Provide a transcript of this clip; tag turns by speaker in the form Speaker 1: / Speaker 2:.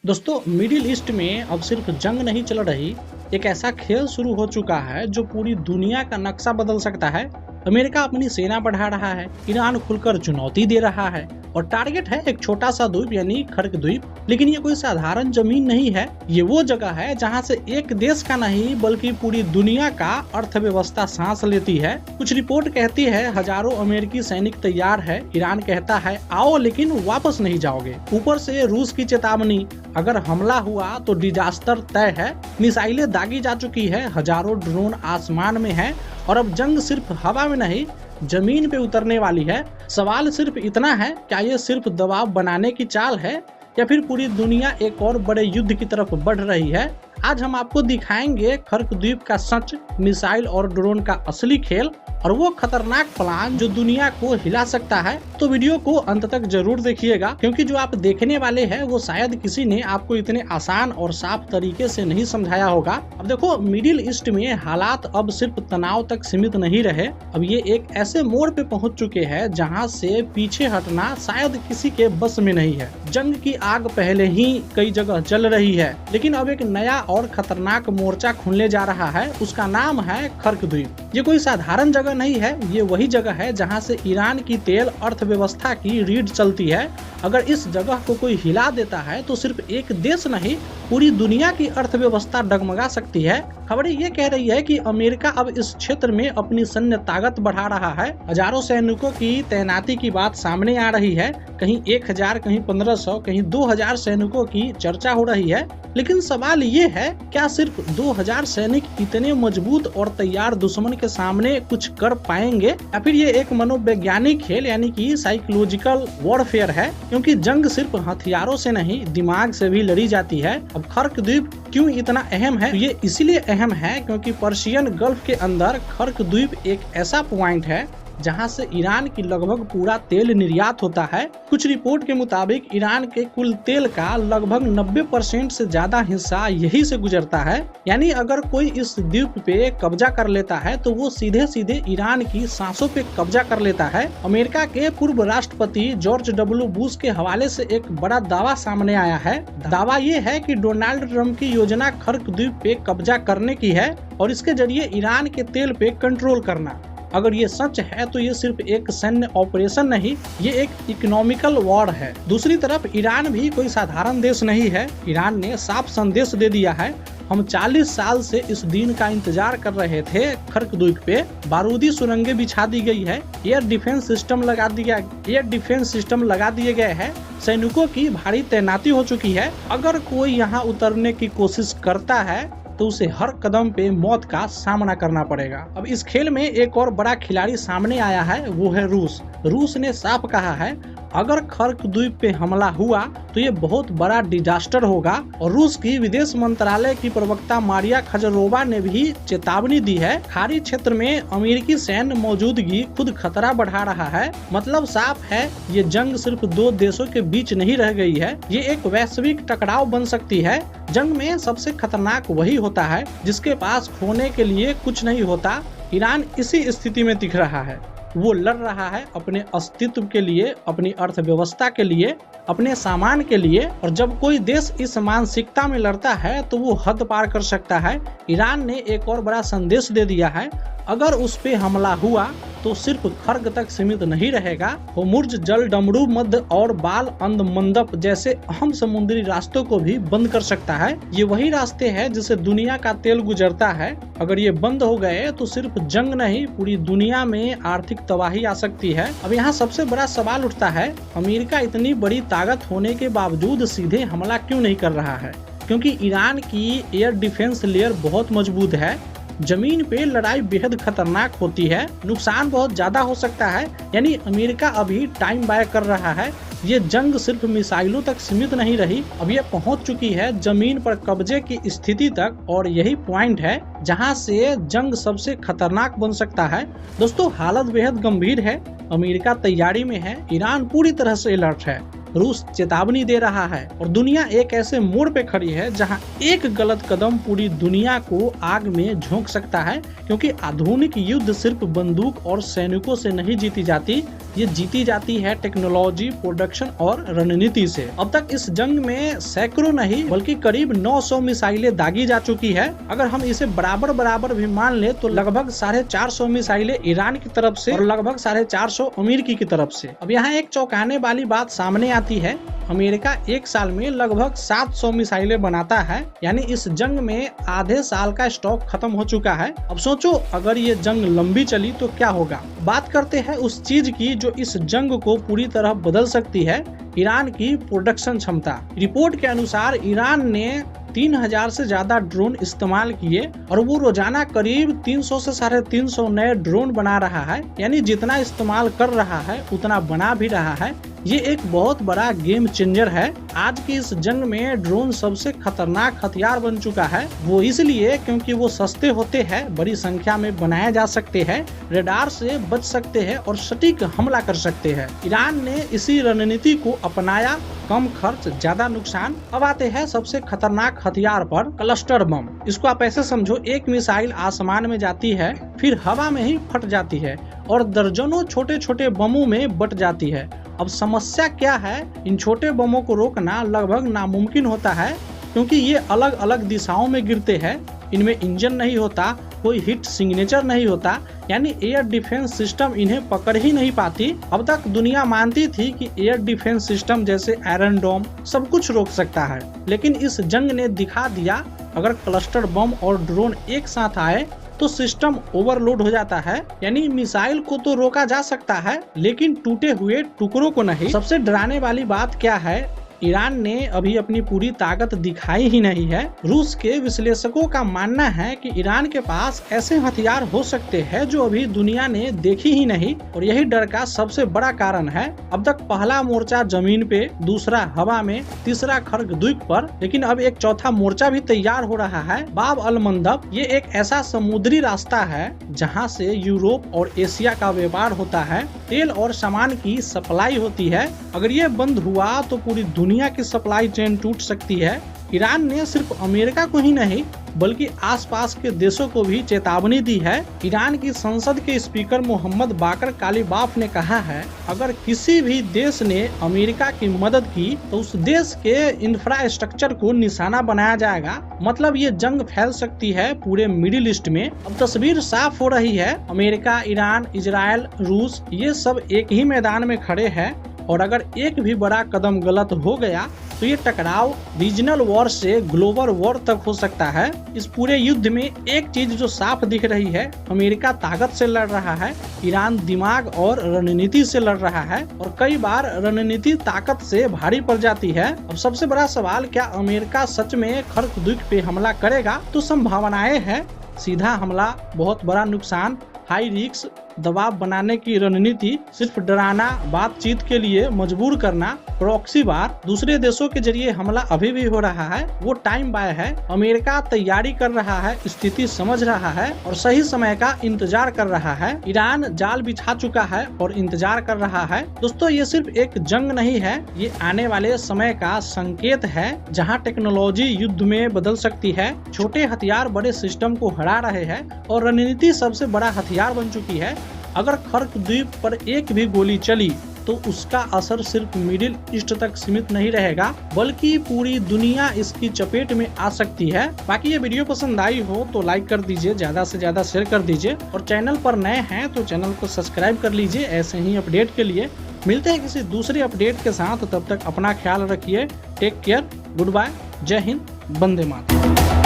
Speaker 1: दोस्तों, middle east में अब सिर्फ जंग नहीं चल रही, एक ऐसा खेल शुरू हो चुका है जो पूरी दुनिया का नक्शा बदल सकता है। अमेरिका अपनी सेना बढ़ा रहा है, ईरान खुलकर चुनौती दे रहा है और टारगेट है एक छोटा सा द्वीप यानी खर्क द्वीप। लेकिन ये कोई साधारण जमीन नहीं है, ये वो जगह है जहाँ से एक देश का नहीं बल्कि पूरी दुनिया का अर्थव्यवस्था सांस लेती है। कुछ रिपोर्ट कहती है हजारों अमेरिकी सैनिक तैयार है, ईरान कहता है आओ लेकिन वापस नहीं जाओगे। ऊपर से रूस की चेतावनी, अगर हमला हुआ तो डिजास्टर तय है। मिसाइलें दागी जा चुकी है, हजारों ड्रोन आसमान में है और अब जंग सिर्फ हवा में नहीं जमीन पे उतरने वाली है। सवाल सिर्फ इतना है, क्या ये सिर्फ दबाव बनाने की चाल है या फिर पूरी दुनिया एक और बड़े युद्ध की तरफ बढ़ रही है। आज हम आपको दिखाएंगे खर्क द्वीप का सच, मिसाइल और ड्रोन का असली खेल और वो खतरनाक प्लान जो दुनिया को हिला सकता है। तो वीडियो को अंत तक जरूर देखिएगा, क्योंकि जो आप देखने वाले हैं वो शायद किसी ने आपको इतने आसान और साफ तरीके से नहीं समझाया होगा। अब देखो, मिडिल ईस्ट में हालात अब सिर्फ तनाव तक सीमित नहीं रहे, अब ये एक ऐसे मोड़ पे पहुंच चुके हैं जहां से पीछे हटना शायद किसी के बस में नहीं है। जंग की आग पहले ही कई जगह जल रही है, लेकिन अब एक नया और खतरनाक मोर्चा खुलने जा रहा है, उसका नाम है खर्क द्वीप। ये कोई साधारण जगह नहीं है, ये वही जगह है जहां से ईरान की तेल अर्थव्यवस्था की रीढ़ चलती है। अगर इस जगह को कोई हिला देता है तो सिर्फ एक देश नहीं पूरी दुनिया की अर्थव्यवस्था डगमगा सकती है। खबरें ये कह रही है कि अमेरिका अब इस क्षेत्र में अपनी सैन्य ताकत बढ़ा रहा है। हजारों सैनिकों की तैनाती की बात सामने आ रही है, कहीं 1000, कहीं 1500, कहीं 2000 सैनिकों की चर्चा हो रही है। लेकिन सवाल ये है, क्या सिर्फ 2000 सैनिक इतने मजबूत और तैयार दुश्मन के सामने कुछ कर पाएंगे या फिर ये एक मनोवैज्ञानिक खेल यानी कि साइकोलॉजिकल वॉरफेयर है? क्योंकि जंग सिर्फ हथियारों से नहीं दिमाग से भी लड़ी जाती है। अब खर्क द्वीप क्यों इतना अहम है? ये इसलिए अहम है क्योंकि पर्शियन गल्फ के अंदर खर्क द्वीप एक ऐसा पॉइंट है जहां से ईरान की लगभग पूरा तेल निर्यात होता है। कुछ रिपोर्ट के मुताबिक ईरान के कुल तेल का लगभग 90% से ज्यादा हिस्सा यही से गुजरता है। यानी अगर कोई इस द्वीप पे कब्जा कर लेता है तो वो सीधे सीधे ईरान की सांसों पे कब्जा कर लेता है। अमेरिका के पूर्व राष्ट्रपति जॉर्ज डब्ल्यू बुश के हवाले से एक बड़ा दावा सामने आया है। दावा ये है कि डोनाल्ड ट्रंप की योजना खर्क द्वीप पे कब्जा करने की है और इसके जरिए ईरान के तेल पे कंट्रोल करना। अगर ये सच है तो ये सिर्फ एक सैन्य ऑपरेशन नहीं, ये एक इकोनॉमिकल वॉर है। दूसरी तरफ ईरान भी कोई साधारण देश नहीं है। ईरान ने साफ संदेश दे दिया है, हम 40 साल से इस दिन का इंतजार कर रहे थे। खर्क द्वीप पे बारूदी सुरंगें बिछा दी गई है, एयर डिफेंस सिस्टम लगा दिए गए हैं, सैनिकों की भारी तैनाती हो चुकी है। अगर कोई यहाँ उतरने की कोशिश करता है तो उसे हर कदम पे मौत का सामना करना पड़ेगा। अब इस खेल में एक और बड़ा खिलाड़ी सामने आया है, वो है रूस। रूस ने साफ कहा है अगर खर्क द्वीप पे हमला हुआ तो ये बहुत बड़ा डिजास्टर होगा। और रूस की विदेश मंत्रालय की प्रवक्ता मारिया खजरोवा ने भी चेतावनी दी है, खाड़ी क्षेत्र में अमेरिकी सैन्य मौजूदगी खुद खतरा बढ़ा रहा है। मतलब साफ है, ये जंग सिर्फ दो देशों के बीच नहीं रह गई है, ये एक वैश्विक टकराव बन सकती है। जंग में सबसे खतरनाक वही होता है जिसके पास खोने के लिए कुछ नहीं होता। ईरान इसी स्थिति में दिख रहा है, वो लड़ रहा है अपने अस्तित्व के लिए, अपनी अर्थव्यवस्था के लिए, अपने सामान के लिए। और जब कोई देश इस मानसिकता में लड़ता है तो वो हद पार कर सकता है। ईरान ने एक और बड़ा संदेश दे दिया है, अगर उस पे हमला हुआ तो सिर्फ खर्क तक सीमित नहीं रहेगा, होर्मुज़ जल डमरू मध्य और बाल अंद मंदप जैसे अहम समुद्री रास्तों को भी बंद कर सकता है। ये वही रास्ते हैं जिससे दुनिया का तेल गुजरता है। अगर ये बंद हो गए तो सिर्फ जंग नहीं पूरी दुनिया में आर्थिक तबाही आ सकती है। अब यहाँ सबसे बड़ा सवाल उठता है, अमेरिका इतनी बड़ी ताकत होने के बावजूद सीधे हमला क्यों नहीं कर रहा है? क्योंकि ईरान की एयर डिफेंस लेयर बहुत मजबूत है। जमीन पे लड़ाई बेहद खतरनाक होती है, नुकसान बहुत ज्यादा हो सकता है। यानी अमेरिका अभी टाइम बाय कर रहा है। ये जंग सिर्फ मिसाइलों तक सीमित नहीं रही, अब ये पहुंच चुकी है जमीन पर कब्जे की स्थिति तक। और यही पॉइंट है जहां से जंग सबसे खतरनाक बन सकता है। दोस्तों, हालत बेहद गंभीर है। अमेरिका तैयारी में है, ईरान पूरी तरह से अलर्ट है, रूस चेतावनी दे रहा है और दुनिया एक ऐसे मोड़ पे खड़ी है जहां एक गलत कदम पूरी दुनिया को आग में झोंक सकता है। क्योंकि आधुनिक युद्ध सिर्फ बंदूक और सैनिकों से नहीं जीती जाती, ये जीती जाती है टेक्नोलॉजी, प्रोडक्शन और रणनीति से। अब तक इस जंग में सैकड़ों नहीं बल्कि करीब 900 मिसाइलें दागी जा चुकी है। अगर हम इसे बराबर बराबर भी मान ले तो लगभग 450 मिसाइलें ईरान की तरफ से और लगभग 450 अमेरिकी की तरफ से। अब यहाँ एक चौंकाने वाली बात सामने आती है, अमेरिका एक साल में लगभग 700 मिसाइलें बनाता है, यानी इस जंग में आधे साल का स्टॉक खत्म हो चुका है। अब सोचो अगर ये जंग लंबी चली तो क्या होगा। बात करते हैं उस चीज की जो इस जंग को पूरी तरह बदल सकती है, ईरान की प्रोडक्शन क्षमता। रिपोर्ट के अनुसार ईरान ने 3000 से ज्यादा ड्रोन इस्तेमाल किए और वो रोजाना करीब 300 से 350 नए ड्रोन बना रहा है, यानी जितना इस्तेमाल कर रहा है उतना बना भी रहा है। ये एक बहुत बड़ा गेम चेंजर है। आज की इस जंग में ड्रोन सबसे खतरनाक हथियार बन चुका है, वो इसलिए क्योंकि वो सस्ते होते हैं, बड़ी संख्या में बनाए जा सकते हैं, रडार से बच सकते हैं और सटीक हमला कर सकते हैं। ईरान ने इसी रणनीति को अपनाया, कम खर्च ज्यादा नुकसान। अब आते हैं सबसे खतरनाक हथियार पर, क्लस्टर बम। इसको आप ऐसे समझो, एक मिसाइल आसमान में जाती है, फिर हवा में ही फट जाती है और दर्जनों छोटे छोटे बमों में बट जाती है। अब समस्या क्या है, इन छोटे बमों को रोकना लगभग नामुमकिन होता है क्योंकि ये अलग अलग दिशाओं में गिरते हैं, इनमें इंजन नहीं होता, कोई हिट सिग्नेचर नहीं होता, यानी एयर डिफेंस सिस्टम इन्हें पकड़ ही नहीं पाती। अब तक दुनिया मानती थी कि एयर डिफेंस सिस्टम जैसे आयरन डोम सब कुछ रोक सकता है, लेकिन इस जंग ने दिखा दिया अगर क्लस्टर बम और ड्रोन एक साथ आए तो सिस्टम ओवरलोड हो जाता है। यानी मिसाइल को तो रोका जा सकता है लेकिन टूटे हुए टुकड़ों को नहीं। सबसे डराने वाली बात क्या है, ईरान ने अभी अपनी पूरी ताकत दिखाई ही नहीं है। रूस के विश्लेषकों का मानना है कि ईरान के पास ऐसे हथियार हो सकते हैं जो अभी दुनिया ने देखी ही नहीं, और यही डर का सबसे बड़ा कारण है। अब तक पहला मोर्चा जमीन पे, दूसरा हवा में, तीसरा खर्ग द्वीप पर, लेकिन अब एक चौथा मोर्चा भी तैयार हो रहा है, बाब अल मंदब। ये एक ऐसा समुद्री रास्ता है जहाँ से यूरोप और एशिया का व्यापार होता है, तेल और सामान की सप्लाई होती है। अगर ये बंद हुआ तो पूरी दुनिया की सप्लाई चेन टूट सकती है। ईरान ने सिर्फ अमेरिका को ही नहीं बल्कि आसपास के देशों को भी चेतावनी दी है। ईरान की संसद के स्पीकर मोहम्मद बाकर कालिबाफ ने कहा है, अगर किसी भी देश ने अमेरिका की मदद की तो उस देश के इंफ्रास्ट्रक्चर को निशाना बनाया जाएगा। मतलब ये जंग फैल सकती है पूरे मिडिल ईस्ट में। अब तस्वीर साफ हो रही है, अमेरिका, ईरान, इजराइल, रूस ये सब एक ही मैदान में खड़े हैं, और अगर एक भी बड़ा कदम गलत हो गया तो ये टकराव रीजनल वॉर से ग्लोबल वॉर तक हो सकता है। इस पूरे युद्ध में एक चीज जो साफ दिख रही है, अमेरिका ताकत से लड़ रहा है, ईरान दिमाग और रणनीति से लड़ रहा है, और कई बार रणनीति ताकत से भारी पड़ जाती है। अब सबसे बड़ा सवाल, क्या अमेरिका सच में खर्ग द्वीप पे हमला करेगा? तो संभावनाएं है, सीधा हमला, बहुत बड़ा नुकसान, हाई रिस्क, दबाव बनाने की रणनीति, सिर्फ डराना, बातचीत के लिए मजबूर करना, प्रॉक्सी वार, दूसरे देशों के जरिए हमला अभी भी हो रहा है, वो टाइम बाय है। अमेरिका तैयारी कर रहा है, स्थिति समझ रहा है और सही समय का इंतजार कर रहा है। ईरान जाल बिछा चुका है और इंतजार कर रहा है। दोस्तों, ये सिर्फ एक जंग नहीं है, ये आने वाले समय का संकेत है जहाँ टेक्नोलॉजी युद्ध में बदल सकती है। छोटे हथियार बड़े सिस्टम को हरा रहे हैं और रणनीति सबसे बड़ा हथियार बन चुकी है। अगर खर्ग द्वीप पर एक भी गोली चली तो उसका असर सिर्फ मिडिल ईस्ट तक सीमित नहीं रहेगा बल्कि पूरी दुनिया इसकी चपेट में आ सकती है। बाकी ये वीडियो पसंद आई हो तो लाइक कर दीजिए, ज्यादा से ज्यादा शेयर कर दीजिए, और चैनल पर नए हैं तो चैनल को सब्सक्राइब कर लीजिए ऐसे ही अपडेट के लिए। मिलते हैं किसी दूसरे अपडेट के साथ, तब तक अपना ख्याल रखिए। टेक केयर, गुड बाय, जय हिंद, वंदे मातरम।